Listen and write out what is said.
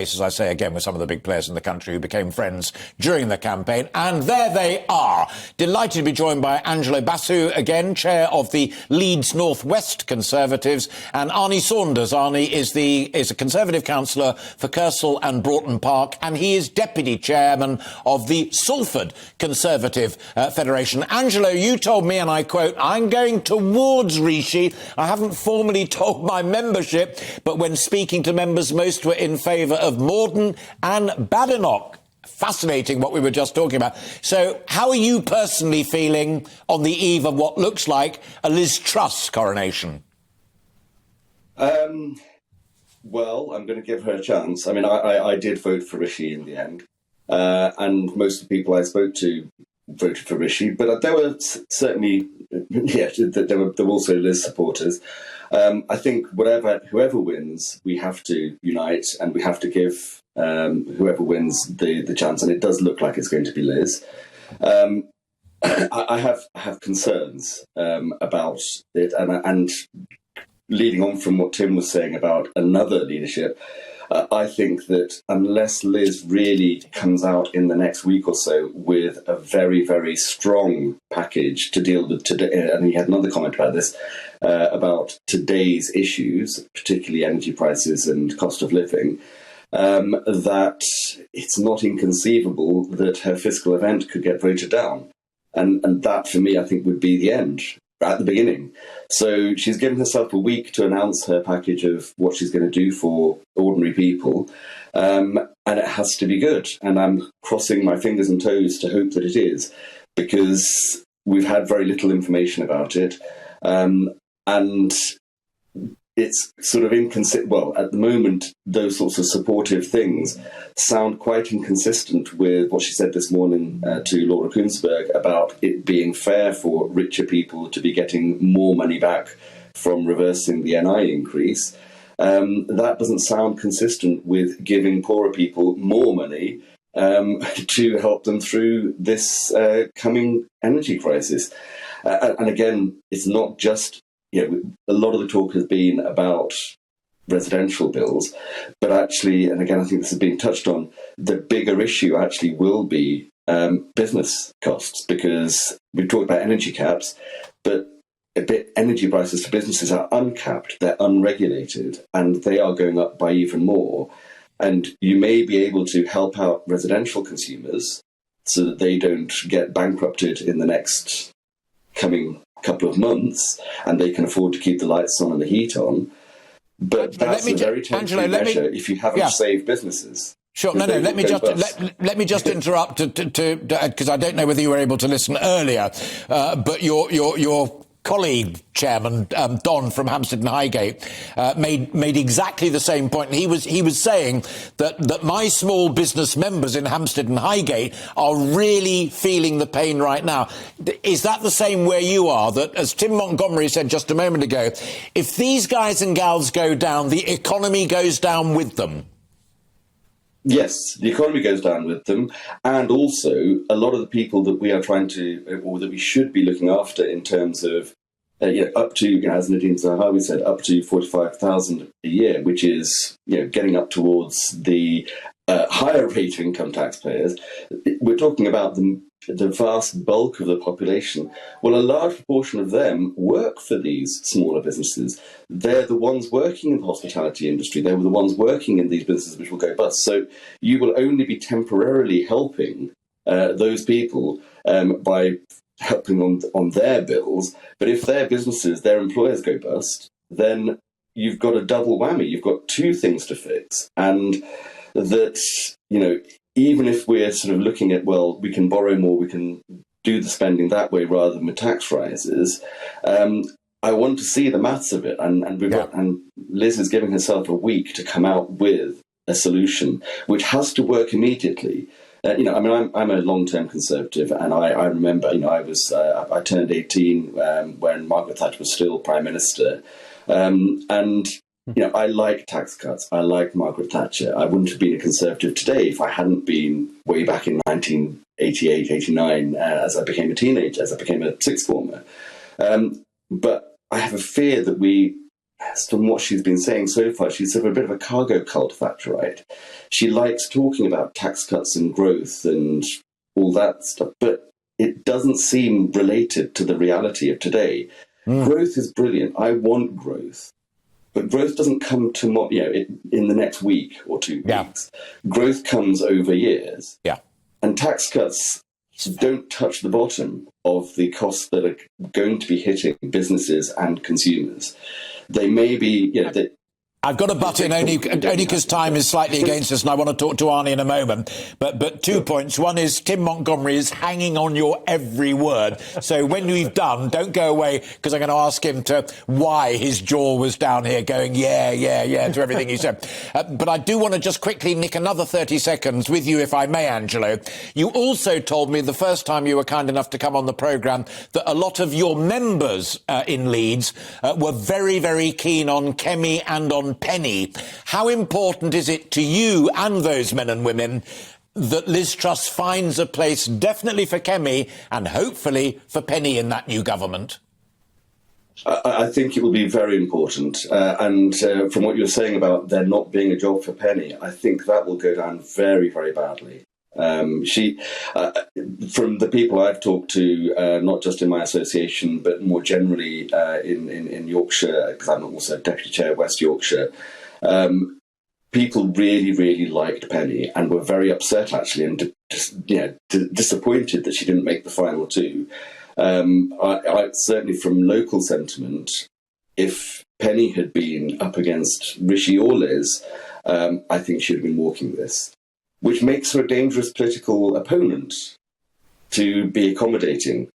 as I say again, with some of the big players in the country who became friends during the campaign. And there they are. Delighted to be joined by Angelo Basu, again, chair of the Leeds North West Conservatives, and Arnie Saunders. Arnie is a Conservative councillor for Kersal and Broughton Park, and he is deputy chairman of the Salford Conservative Federation. Angelo, you told me, and I quote, "I'm going towards Rishi. I haven't formally told my membership, but when speaking to members, most were in favour of Morden and Badenoch." Fascinating what we were just talking about. So how are you personally feeling on the eve of what looks like a Liz Truss coronation? Well, I'm going to give her a chance. I mean, I did vote for Rishi in the end, and most of the people I spoke to voted for Rishi, but there were certainly, there were also Liz supporters. I think whoever wins, we have to unite and we have to give whoever wins the chance, and it does look like it's going to be Liz. I have concerns about it, and leading on from what Tim was saying about another leadership, I think that unless Liz really comes out in the next week or so with a very, very strong package to deal with today, and he had another comment about this, about today's issues, particularly energy prices and cost of living, that it's not inconceivable that her fiscal event could get voted down. And that, for me, I think would be the end at the beginning. So she's given herself a week to announce her package of what she's going to do for ordinary people, and it has to be good. And I'm crossing my fingers and toes to hope that it is, because we've had very little information about it, and it's sort of inconsistent. Well, at the moment, those sorts of supportive things sound quite inconsistent with what she said this morning to Laura Kuenssberg about it being fair for richer people to be getting more money back from reversing the NI increase. That doesn't sound consistent with giving poorer people more money to help them through this coming energy crisis. And again, it's not just, a lot of the talk has been about residential bills, but actually, and again, I think this has been touched on, the bigger issue actually will be business costs, because we've talked about energy caps, but energy prices for businesses are uncapped, they're unregulated, and they are going up by even more. And you may be able to help out residential consumers so that they don't get bankrupted in the next coming couple of months, and they can afford to keep the lights on and the heat on. But that's a very temporary measure if you haven't saved businesses. Sure. No. Let me just interrupt because I don't know whether you were able to listen earlier, but your colleague chairman Don from Hampstead and Highgate made exactly the same point. And he was saying that my small business members in Hampstead and Highgate are really feeling the pain right now. Is that the same where you are? That, as Tim Montgomery said just a moment ago, if these guys and gals go down, the economy goes down with them? Yes, the economy goes down with them, and also a lot of the people that we are trying to, or that we should be looking after in terms of, up to, as Nadine Zahawi said, up to 45,000 a year, which is, getting up towards the higher rate of income taxpayers. We're talking about the vast bulk of the population. Well, a large proportion of them work for these smaller businesses. They're the ones working in the hospitality industry. They were the ones working in these businesses which will go bust. So you will only be temporarily helping those people by helping on their bills. But if their businesses, their employers go bust, then you've got a double whammy. You've got two things to fix. And that, even if we're sort of looking at, well, we can borrow more, we can do the spending that way rather than with tax rises, I want to see the maths of it. And Liz is giving herself a week to come out with a solution, which has to work immediately. I'm a long-term Conservative, and I remember, I turned 18 when Margaret Thatcher was still Prime Minister, I like tax cuts. I like Margaret Thatcher. I wouldn't have been a Conservative today if I hadn't been way back in 1988, 89, as I became a teenager, as I became a sixth former. But I have a fear that we from what she's been saying so far, she's sort of a bit of a cargo cult Thatcherite. She likes talking about tax cuts and growth and all that stuff, but it doesn't seem related to the reality of today. Growth is brilliant. I want growth. But growth doesn't come tomorrow, in the next week or 2 weeks. Growth comes over years. Yeah. And tax cuts don't touch the bottom of the costs that are going to be hitting businesses and consumers. They may be, I've got to butt in only because time is slightly against us, and I want to talk to Arnie in a moment. But 2 points. One is Tim Montgomery is hanging on your every word. So when we've done, don't go away, because I'm going to ask him why his jaw was down here going, yeah, to everything he said. But I do want to just quickly nick another 30 seconds with you, if I may, Angelo. You also told me the first time you were kind enough to come on the programme that a lot of your members in Leeds were very, very keen on Kemi and on Penny. How important is it to you and those men and women that Liz Truss finds a place definitely for Kemi and hopefully for Penny in that new government? I think it will be very important. And from what you're saying about there not being a job for Penny, I think that will go down very, very badly. She, from the people I've talked to, not just in my association, but more generally in Yorkshire, because I'm also deputy chair of West Yorkshire, people really, really liked Penny and were very upset, actually, and disappointed that she didn't make the final two. I certainly, from local sentiment, if Penny had been up against Rishi or Liz, I think she would have been walking this, which makes her a dangerous political opponent to be accommodating.